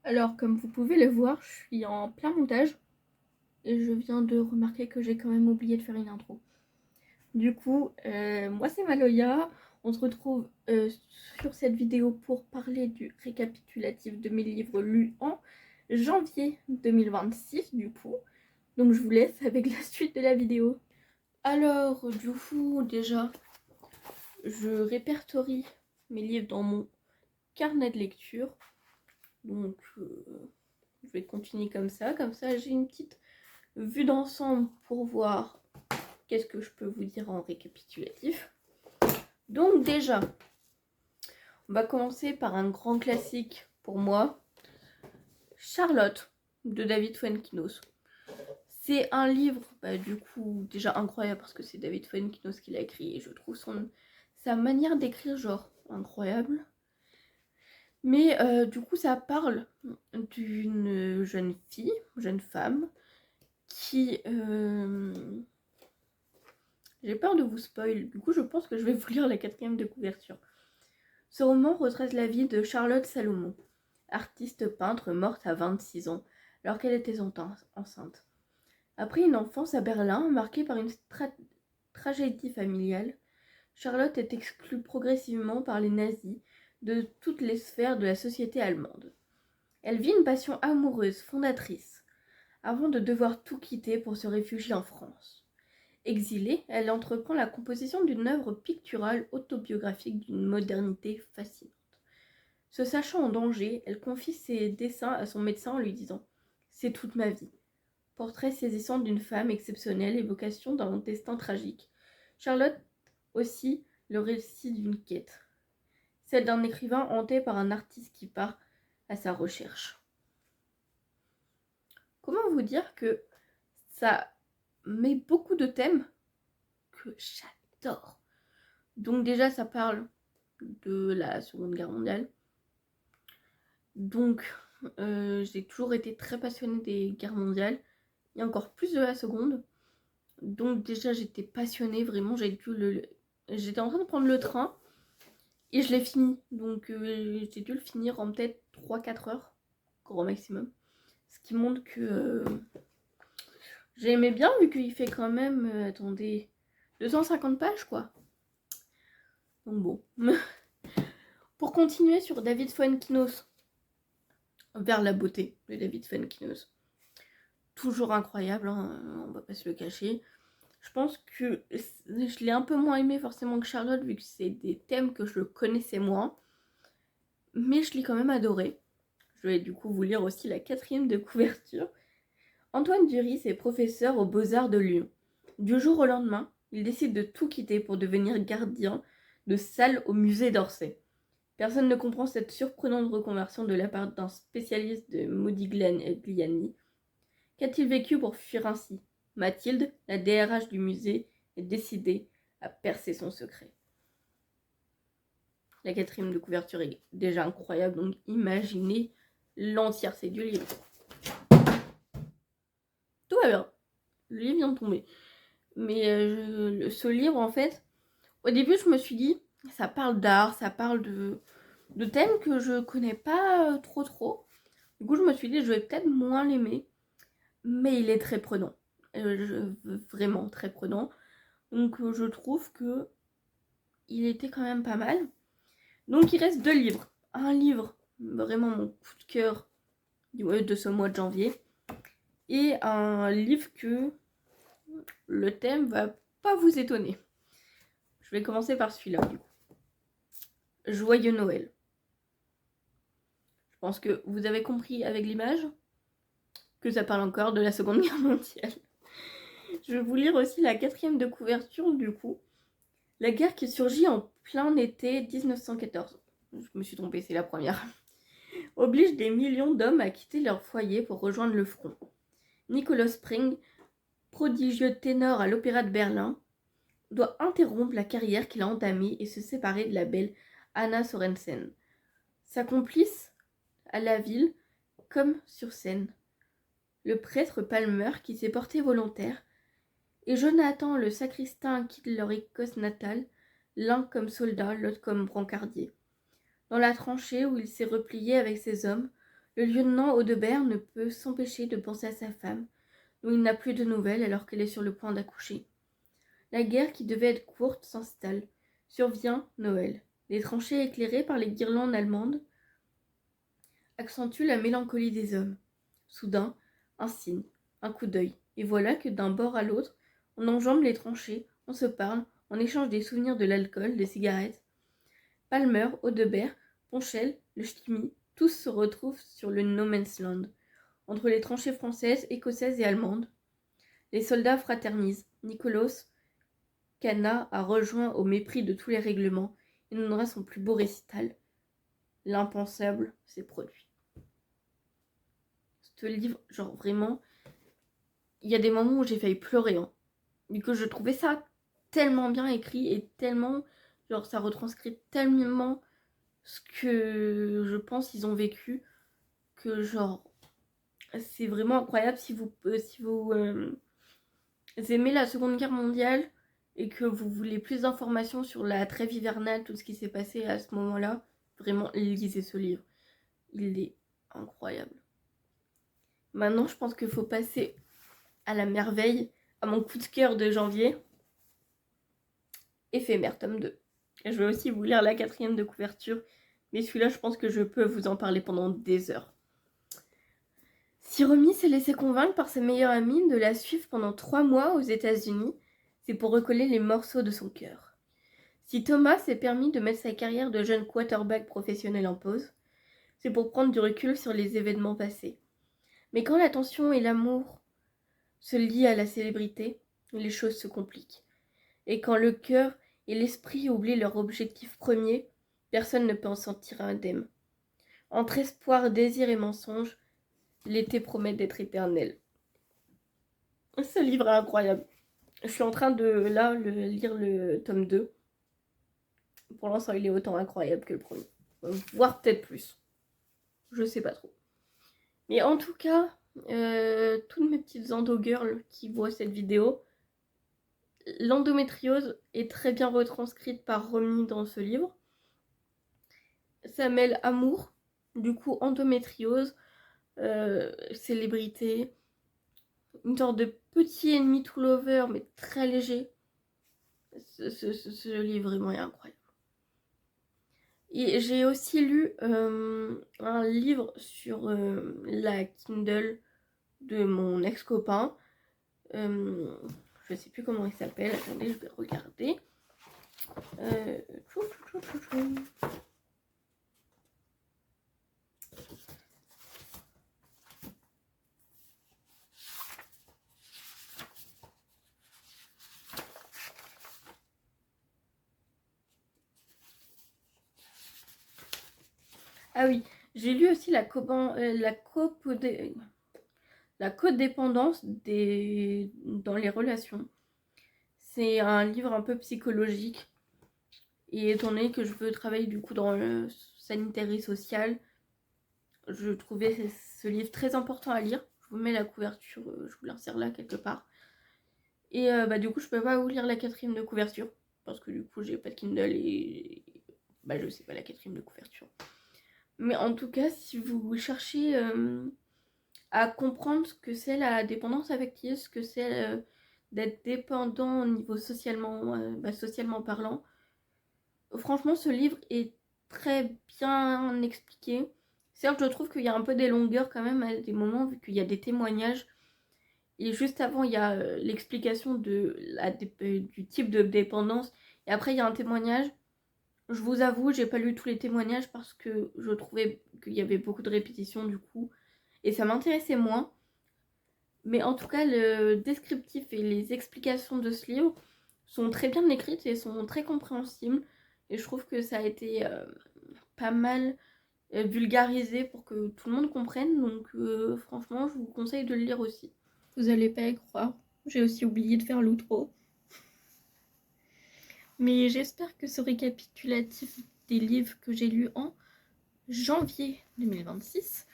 Alors, comme vous pouvez le voir, je suis en plein montage et je viens de remarquer que j'ai quand même oublié de faire une intro. Du coup, moi c'est Maloya. On se retrouve sur cette vidéo pour parler du récapitulatif de mes livres lus en janvier 2026 du coup. Donc je vous laisse avec la suite de la vidéo. Alors, du coup, déjà, je répertorie mes livres dans mon carnet de lecture. Donc, je vais continuer comme ça j'ai une petite vue d'ensemble pour voir qu'est-ce que je peux vous dire en récapitulatif. Donc déjà, on va commencer par un grand classique pour moi, Charlotte de David Fuenkinos. C'est un livre, du coup, déjà incroyable parce que c'est David Fuenkinos qui l'a écrit et je trouve sa manière d'écrire genre incroyable. Mais du coup, ça parle d'une jeune femme, qui... J'ai peur de vous spoil, du coup je pense que je vais vous lire la 4e de couverture. Ce roman retrace la vie de Charlotte Salomon, artiste peintre morte à 26 ans, alors qu'elle était enceinte. Après une enfance à Berlin marquée par une tragédie familiale, Charlotte est exclue progressivement par les nazis de toutes les sphères de la société allemande. Elle vit une passion amoureuse fondatrice, avant de devoir tout quitter pour se réfugier en France. Exilée, elle entreprend la composition d'une œuvre picturale autobiographique d'une modernité fascinante. Se sachant en danger, elle confie ses dessins à son médecin en lui disant « C'est toute ma vie ». Portrait saisissant d'une femme exceptionnelle, évocation d'un destin tragique. Charlotte aussi le récit d'une quête, celle d'un écrivain hanté par un artiste qui part à sa recherche. Comment vous dire que ça met beaucoup de thèmes que j'adore. Donc déjà, ça parle de la Seconde Guerre mondiale. Donc, j'ai toujours été très passionnée des guerres mondiales, et encore plus de la Seconde. Donc déjà, j'étais passionnée, vraiment, j'étais en train de prendre le train, et je l'ai fini. Donc, j'ai dû le finir en peut-être 3-4 heures, grand maximum. Ce qui montre que j'aimais bien, vu qu'il fait quand même, attendez, 250 pages, quoi. Donc bon. Pour continuer sur David Fuenkinos, Vers la beauté de David Fuenkinos. Toujours incroyable, hein, on va pas se le cacher. Je pense que je l'ai un peu moins aimé forcément que Charlotte, vu que c'est des thèmes que je connaissais moins. Mais je l'ai quand même adoré. Je vais du coup vous lire aussi la 4e de couverture. Antoine Duris est professeur aux Beaux-Arts de Lyon. Du jour au lendemain, il décide de tout quitter pour devenir gardien de salle au musée d'Orsay. Personne ne comprend cette surprenante reconversion de la part d'un spécialiste de Modigliani. Qu'a-t-il vécu pour fuir ainsi? Mathilde, la DRH du musée, est décidée à percer son secret. La 4e de couverture est déjà incroyable, donc imaginez l'entièreté du livre. Tout va bien, le livre vient de tomber. Mais ce livre, en fait, au début, je me suis dit, ça parle d'art, ça parle de thèmes que je connais pas trop. Du coup, je me suis dit, je vais peut-être moins l'aimer. Mais il est très prenant. Vraiment très prenant. Donc, je trouve que il était quand même pas mal. Donc, il reste 2 livres. Un livre, vraiment mon coup de cœur de ce mois de janvier. Et un livre que le thème va pas vous étonner. Je vais commencer par celui-là, du coup. Joyeux Noël. Je pense que vous avez compris avec l'image que ça parle encore de la Seconde Guerre mondiale. Je vais vous lire aussi la 4e de couverture, du coup. La guerre qui surgit en plein été 1914. Je me suis trompée, c'est la première. Oblige des millions d'hommes à quitter leur foyer pour rejoindre le front. Nicolas Spring, prodigieux ténor à l'Opéra de Berlin, doit interrompre la carrière qu'il a entamée et se séparer de la belle Anna Sorensen. Sa complice à la ville comme sur scène. Le prêtre Palmer qui s'est porté volontaire et Jonathan le sacristain quittent leur Écosse natale, l'un comme soldat, l'autre comme brancardier. Dans la tranchée où il s'est replié avec ses hommes, Le lieutenant Audebert ne peut s'empêcher de penser à sa femme, dont il n'a plus de nouvelles alors qu'elle est sur le point d'accoucher. La guerre qui devait être courte s'installe. Survient Noël. Les tranchées éclairées par les guirlandes allemandes accentuent la mélancolie des hommes. Soudain, un signe, un coup d'œil, et voilà que d'un bord à l'autre, on enjambe les tranchées, on se parle, on échange des souvenirs de l'alcool, des cigarettes. Palmer, Audebert, Ponchel, le Ch'timi, tous se retrouvent sur le No Man's Land, entre les tranchées françaises, écossaises et allemandes. Les soldats fraternisent. Nicolas Cana a rejoint au mépris de tous les règlements et nous donnera son plus beau récital. L'impensable s'est produit. Ce livre, genre vraiment, il y a des moments où j'ai failli pleurer. Du coup, je trouvais ça tellement bien écrit et tellement, genre, ça retranscrit tellement ce que je pense ils ont vécu que, genre, c'est vraiment incroyable si vous aimez la Seconde Guerre mondiale et que vous voulez plus d'informations sur la trêve hivernale, tout ce qui s'est passé à ce moment-là, vraiment lisez ce livre. Il est incroyable. Maintenant, je pense qu'il faut passer à la merveille, à mon coup de cœur de janvier. Éphémère, tome 2. Et je vais aussi vous lire la 4e de couverture, mais celui-là, je pense que je peux vous en parler pendant des heures. Si Romy s'est laissé convaincre par sa meilleure amie de la suivre pendant 3 mois aux États-Unis, c'est pour recoller les morceaux de son cœur. Si Thomas s'est permis de mettre sa carrière de jeune quarterback professionnel en pause, c'est pour prendre du recul sur les événements passés. Mais quand l'attention et l'amour se lient à la célébrité, les choses se compliquent. Et quand le cœur et l'esprit oublient leur objectif premier, personne ne peut en sortir indemne. Entre espoir, désir et mensonge, l'été promet d'être éternel. Ce livre est incroyable. Je suis en train de lire le tome 2. Pour l'instant, il est autant incroyable que le premier. Voire peut-être plus. Je sais pas trop. Mais en tout cas, toutes mes petites endo-girls qui voient cette vidéo, l'endométriose est très bien retranscrite par Romy dans ce livre. Ça mêle amour, du coup endométriose, célébrité, une sorte de petit ennemi tout lover, mais très léger. Ce livre vraiment est incroyable. Et j'ai aussi lu un livre sur la Kindle de mon ex-copain. Je sais plus comment il s'appelle. Attendez, je vais regarder. Ah oui, j'ai lu aussi la codépendance dans les relations. C'est un livre un peu psychologique. Et étant donné que je veux travailler du coup dans le sanitaire et social, je trouvais ce livre très important à lire. Je vous mets la couverture, je vous l'insère là quelque part. Et du coup, je peux pas vous lire la 4e de couverture. Parce que du coup, j'ai pas de Kindle et je sais pas la 4e de couverture. Mais en tout cas, si vous cherchez à comprendre ce que c'est la dépendance affective, ce que c'est d'être dépendant au niveau socialement parlant, franchement, ce livre est très bien expliqué. Certes, je trouve qu'il y a un peu des longueurs quand même à des moments, vu qu'il y a des témoignages. Et juste avant, il y a l'explication du type de dépendance. Et après, il y a un témoignage. Je vous avoue, j'ai pas lu tous les témoignages parce que je trouvais qu'il y avait beaucoup de répétitions du coup. Et ça m'intéressait moins. Mais en tout cas, le descriptif et les explications de ce livre sont très bien écrites et sont très compréhensibles. Et je trouve que ça a été pas mal vulgarisé pour que tout le monde comprenne. Donc franchement, je vous conseille de le lire aussi. Vous allez pas y croire. J'ai aussi oublié de faire l'outro. Mais j'espère que ce récapitulatif des livres que j'ai lus en janvier 2026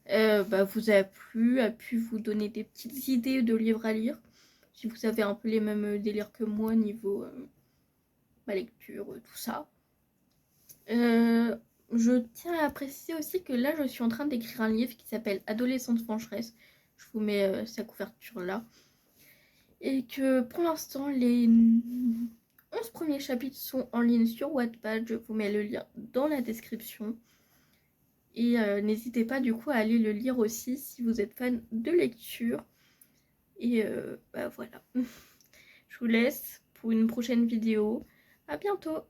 vous a plu, a pu vous donner des petites idées de livres à lire. Si vous avez un peu les mêmes délires que moi niveau ma lecture, tout ça. je tiens à préciser aussi que là, je suis en train d'écrire un livre qui s'appelle Adolescente vengeresse. Je vous mets sa couverture là. Et que pour l'instant, les 11 premiers chapitres sont en ligne sur Wattpad. Je vous mets le lien dans la description. Et n'hésitez pas du coup à aller le lire aussi si vous êtes fan de lecture. Et bah voilà. Je vous laisse pour une prochaine vidéo. À bientôt!